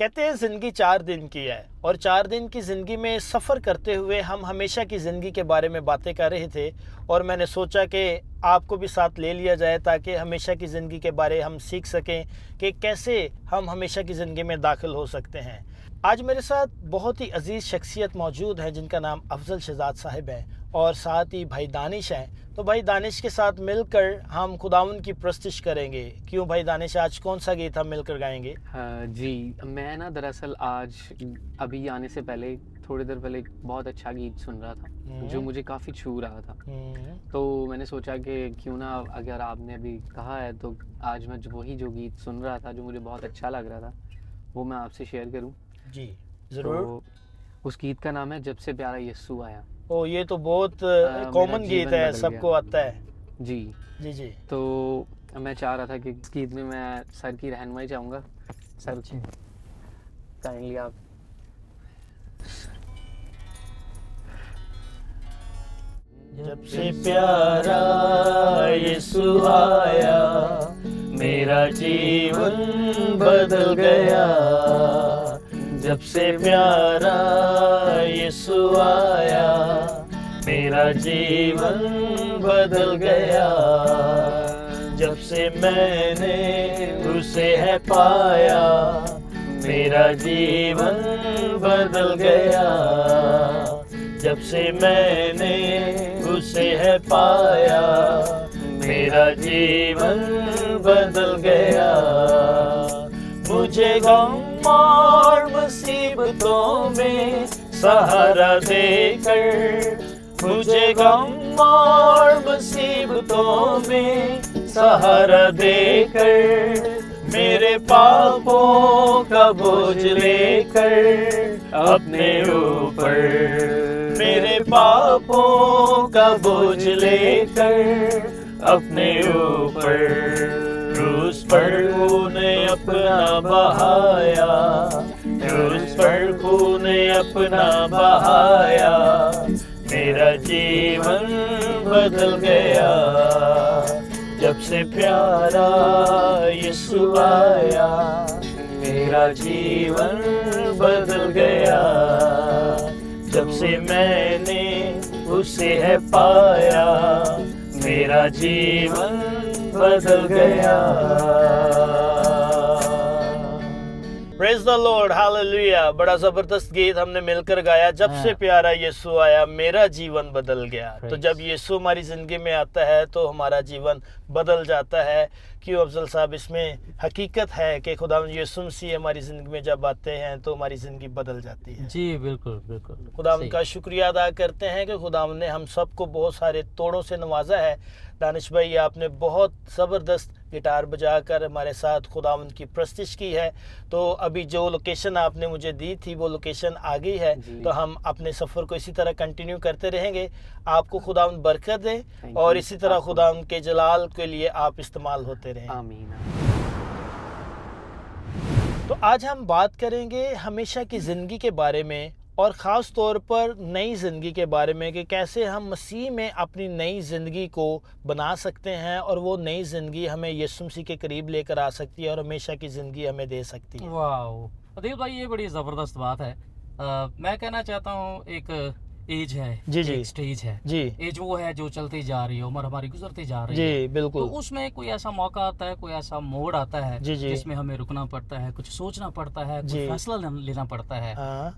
कहते हैं ज़िंदगी 4 दिन की है और 4 दिन की ज़िंदगी में सफ़र करते हुए हम हमेशा की ज़िंदगी के बारे में बातें कर रहे थे और मैंने सोचा कि आपको भी साथ ले लिया जाए ताकि हमेशा की ज़िंदगी के बारे हम सीख सकें कि कैसे हम हमेशा की ज़िंदगी में दाखिल हो सकते हैं। आज मेरे साथ बहुत ही अजीज़ शख्सियत मौजूद है जिनका नाम अफजल शहजाद साहिब है और साथ ही भाई दानिश हैं। तो भाई दानिश के साथ मिलकर हम खुदावन की प्रस्तिश करेंगे। क्यों भाई दानिश, आज कौन सा गीत हम मिलकर गाएंगे? जी, मैं ना दरअसल आज अभी आने से पहले थोड़ी देर पहले एक बहुत अच्छा गीत सुन रहा था जो मुझे काफ़ी छू रहा था। तो मैंने सोचा कि क्यों ना, अगर आपने अभी कहा है तो आज मैं जो गीत सुन रहा था जो मुझे बहुत अच्छा लग रहा था वो मैं आपसे शेयर करूं। जी ज़रूर। तो उस गीत का नाम है जब से प्यारा यीशु आया। ओ, ये तो बहुत कॉमन गीत है, सबको आता है। जी जी जी। तो मैं चाह रहा था कि इस गीत में मैं सर की रहनुमाई चाहूँगा। सर काइंडली आप। जब से प्यारा यीशु आया मेरा जीवन बदल गया। जब से प्यारा यीशु आया मेरा जीवन बदल गया। जब से मैंने उसे है पाया मेरा जीवन बदल गया। जब से मैंने उसे है पाया मेरा जीवन बदल गया। मुझे गम और मुसीबतों में सहारा देकर, मुझे गम और मुसीबतों में सहारा देकर, मेरे पापों का बोझ लेकर अपने ऊपर, मेरे पापों का बोझ लेकर अपने ऊपर क्रूस पर खूने अपना बहाया, क्रूस पर खूने अपना बहाया। मेरा जीवन बदल गया जब से प्यारा यीशु आया। मेरा जीवन बदल गया जब से मैंने उसे है पाया। मेरा जीवन बदल गया। Praise the Lord, hallelujah. बड़ा ज़बरदस्त गीत हमने मिलकर गाया। जब से प्यारा यीशु आया मेरा जीवन बदल गया। तो जब यीशु हमारी ज़िंदगी में आता है तो हमारा जीवन बदल जाता है। क्यों अफजल साहब, इसमें हकीकत है कि खुदा यीशु मसीह हमारी ज़िंदगी में जब आते हैं तो हमारी ज़िंदगी बदल जाती है। जी बिल्कुल बिल्कुल। खुदा उनका शुक्रिया अदा करते हैं कि खुदा ने हम सबको बहुत सारे तोड़ों से नवाजा है। दानिश भाई, आपने बहुत ज़बरदस्त गिटार बजाकर हमारे साथ खुदा उनकी प्रस्तिश की है। तो अभी जो लोकेशन आपने मुझे दी थी वो लोकेशन आ गई है, तो हम अपने सफ़र को इसी तरह कंटिन्यू करते रहेंगे। आपको खुदा बरकत दे और इसी तरह खुदा उनके जलाल के लिए आप इस्तेमाल होते रहें। आमीन। तो आज हम बात करेंगे हमेशा की ज़िंदगी के बारे में और ख़ास तौर पर नई ज़िंदगी के बारे में कि कैसे हम मसीह में अपनी नई ज़िंदगी को बना सकते हैं और वो नई ज़िंदगी हमें यीशु मसीह के करीब लेकर आ सकती है और हमेशा की ज़िंदगी हमें दे सकती है। वाह अदील भाई, ये बड़ी ज़बरदस्त बात है। मैं कहना चाहता हूँ एक एज है, जी जी, एक स्टेज है जी, एज वो है जो चलती जा रही है, उम्र हमारी गुजरती जा रही जी है। बिल्कुल। तो उसमें कोई ऐसा मौका आता है, कोई ऐसा मोड़ आता है जी जी, जिसमें हमें रुकना पड़ता है, कुछ सोचना पड़ता है, कुछ जी, फैसला लेना पड़ता है।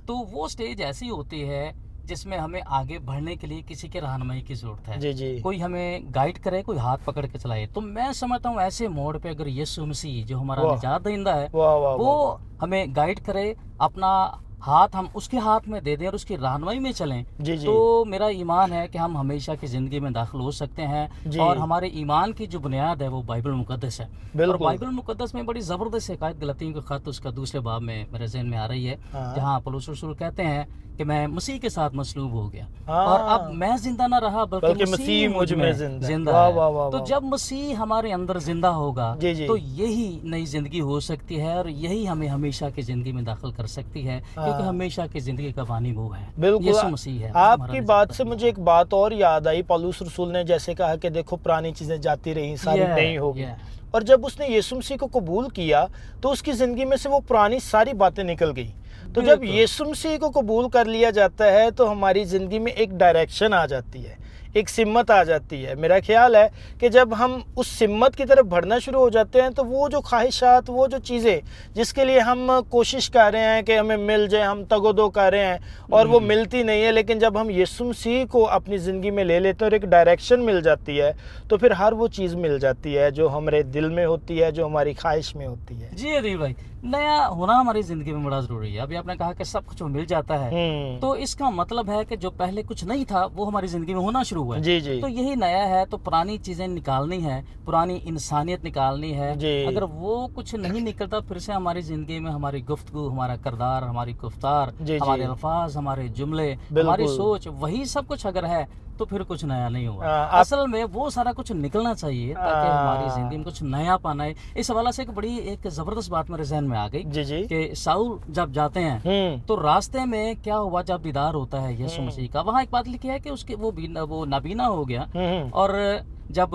तो वो स्टेज ऐसी होती है जिसमें हमें आगे बढ़ने के लिए किसी के रहनुमाई की जरूरत है। जी जी, कोई हमें गाइड करे, कोई हाथ पकड़ के चलाए। तो मैं समझता हूँ ऐसे मोड़ पे अगर यीशु मसीह जो हमारा निजात दहिंदा है वाह वाह वो हमें गाइड करे, अपना हाथ हम उसके हाथ में दे दें और उसकी रहनुमाई में चलें, जी जी, तो मेरा ईमान है कि हम हमेशा की ज़िंदगी में दाखिल हो सकते हैं। और हमारे ईमान की जो बुनियाद है वो बाइबल मुकद्दस है। और बाइबल मुकद्दस में बड़ी ज़बरदस्त एक आयत गलतियों का खत उसका दूसरे बाब में मेरे ज़हन में आ रही है, जहाँ पौलुस रसूल कहते हैं कि मैं मसीह के साथ मसलूब हो गया और अब मैं जिंदा ना रहा बल्कि मसीह मुझ में जिंदा है। तो जब मसीह हमारे अंदर जिंदा होगा तो यही नई जिंदगी हो सकती है और यही हमें हमेशा की जिंदगी में दाखिल कर सकती है, क्योंकि हमेशा की जिंदगी का बानी वो है, यीशु मसीह है। आपकी बात से मुझे एक बात और याद आई। पौलुस रसूल ने जैसे कहा कि देखो पुरानी चीजें जाती रही, सारी नई होगी, और जब उसने यीशु मसीह को कबूल किया तो उसकी ज़िंदगी में से वो पुरानी सारी बातें निकल गई। तो जब यीशु मसीह को कबूल कर लिया जाता है तो हमारी ज़िंदगी में एक डायरेक्शन आ जाती है, एक सिमत आ जाती है। मेरा ख्याल है कि जब हम उस सिमत की तरफ बढ़ना शुरू हो जाते हैं तो वो जो ख्वाहिशात, वो जो चीज़ें जिसके लिए हम कोशिश कर रहे हैं कि हमें मिल जाए, हम तगोदो कर रहे हैं और वो मिलती नहीं है, लेकिन जब हम यीशु मसीह को अपनी ज़िंदगी में ले लेते हैं और एक डायरेक्शन मिल जाती है तो फिर हर वो चीज़ मिल जाती है जो हमारे दिल में होती है, जो हमारी ख्वाहिश में होती है। जी अदील भाई, नया होना हमारी ज़िंदगी में बड़ा ज़रूरी है। अभी आपने कहा कि सब कुछ मिल जाता है, तो इसका मतलब है कि जो पहले कुछ नहीं था वो हमारी ज़िंदगी में होना शुरू हुआ है। जी जी। तो यही नया है, तो पुरानी चीज़ें निकालनी है, पुरानी इंसानियत निकालनी है। अगर वो कुछ नहीं निकलता फिर से हमारी ज़िंदगी में हमारी गुफ्तगू, हमारा किरदार, हमारी गुफ्तार, हमारे अल्फाज, हमारे जुमले, हमारी सोच, वही सब कुछ अगर है तो फिर कुछ नया नहीं हुआ। असल में वो सारा कुछ निकलना चाहिए ताकि हमारी जिंदगी में कुछ नया पाना है। इस हवाले से एक जबरदस्त बात मेरे जहन में आ गई कि साउल जब जाते हैं तो रास्ते में क्या हुआ, जब दीदार होता है यीशु मसीह का, वहाँ एक बात लिखी है कि उसके वो नाबीना हो गया और जब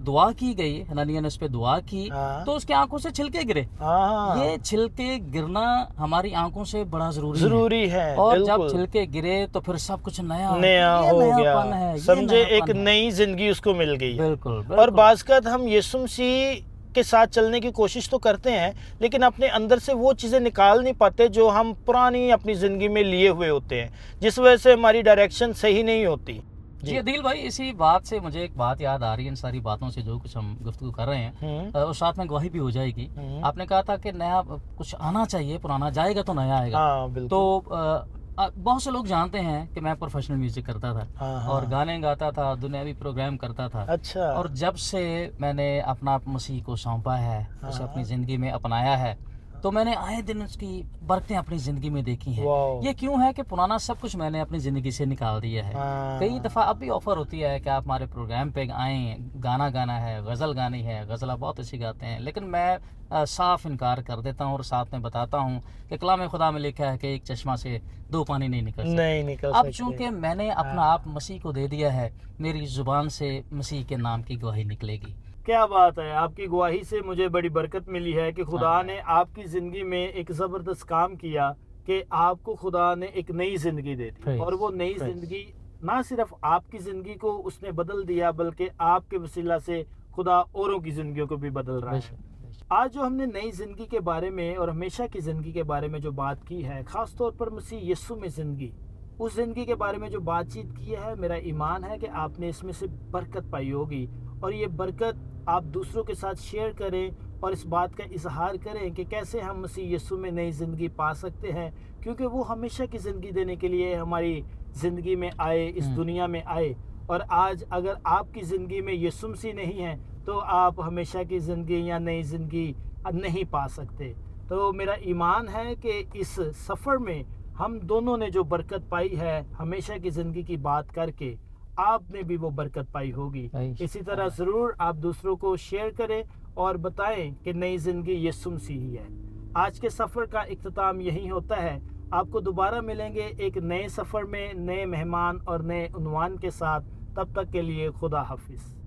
दुआ की गई, हननिया ने उस पर दुआ की तो उसकी आंखों से छिलके गिरे। ये छिलके गिरना हमारी आंखों से बड़ा जरूरी है। और जब छिलके गिरे तो फिर सब कुछ नया हो गया, समझे, एक नई जिंदगी उसको मिल गई। बिल्कुल। और बाज़ हम यीशु मसीह के साथ चलने की कोशिश तो करते हैं लेकिन अपने अंदर से वो चीज़ें निकाल नहीं पाते जो हम पुरानी अपनी ज़िंदगी में लिए हुए होते हैं, जिस वजह से हमारी डायरेक्शन सही नहीं होती। जी अदील भाई, इसी बात से मुझे एक बात याद आ रही है, इन सारी बातों से जो कुछ हम गुफ्तगू कर रहे हैं और साथ में गवाही भी हो जाएगी। आपने कहा था कि नया कुछ आना चाहिए, पुराना जाएगा तो नया आएगा। तो बहुत से लोग जानते हैं कि मैं प्रोफेशनल म्यूजिक करता था और गाने गाता था, दुनियावी प्रोग्राम करता था। अच्छा। और जब से मैंने अपना मसीह को सौंपा है, उसे अपनी ज़िंदगी में अपनाया है, तो मैंने आए दिन उसकी बरकतें अपनी ज़िंदगी में देखी हैं। ये क्यों है कि पुराना सब कुछ मैंने अपनी ज़िंदगी से निकाल दिया है। कई दफ़ा अब भी ऑफ़र होती है कि आप हमारे प्रोग्राम पे आएँ, गाना गाना है, गज़ल गानी है, गज़ल बहुत अच्छी गाते हैं, लेकिन मैं साफ़ इनकार कर देता हूँ और साथ में बताता हूँ कि कलाम खुदा में लिखा है कि एक चश्मा से दो पानी नहीं निकल सकते। अब चूँकि मैंने अपना आप मसीह को दे दिया है, मेरी ज़ुबान से मसीह के नाम की गवाही निकलेगी। क्या बात है, आपकी गवाही से मुझे बड़ी बरकत मिली है कि खुदा ने आपकी ज़िंदगी में एक ज़बरदस्त काम किया कि आपको खुदा ने एक नई ज़िंदगी दे दी। और वो नई ज़िंदगी ना सिर्फ आपकी ज़िंदगी को उसने बदल दिया बल्कि आपके वसीला से खुदा औरों की ज़िंदगियों को भी बदल रहा है। आज जो हमने नई ज़िंदगी के बारे में और हमेशा की ज़िंदगी के बारे में जो बात की है, ख़ास तौर पर मसीह यीशु में ज़िंदगी, उस ज़िंदगी के बारे में जो बातचीत की है, मेरा ईमान है कि आपने इसमें से बरकत पाई होगी और ये बरकत आप दूसरों के साथ शेयर करें और इस बात का इजहार करें कि कैसे हम मसीह यीशु में नई ज़िंदगी पा सकते हैं, क्योंकि वो हमेशा की ज़िंदगी देने के लिए हमारी ज़िंदगी में आए, इस दुनिया में आए। और आज अगर आपकी ज़िंदगी में यीशु मसीह नहीं है तो आप हमेशा की ज़िंदगी या नई ज़िंदगी नहीं पा सकते। तो मेरा ईमान है कि इस सफ़र में हम दोनों ने जो बरकत पाई है हमेशा की ज़िंदगी की बात करके, आपने भी वो बरकत पाई होगी। इसी तरह ज़रूर आप दूसरों को शेयर करें और बताएं कि नई ज़िंदगी यीशु मसीह ही है। आज के सफ़र का इख्तिताम यही होता है। आपको दोबारा मिलेंगे एक नए सफ़र में, नए मेहमान और नए उन्वान के साथ। तब तक के लिए खुदा हाफिज़।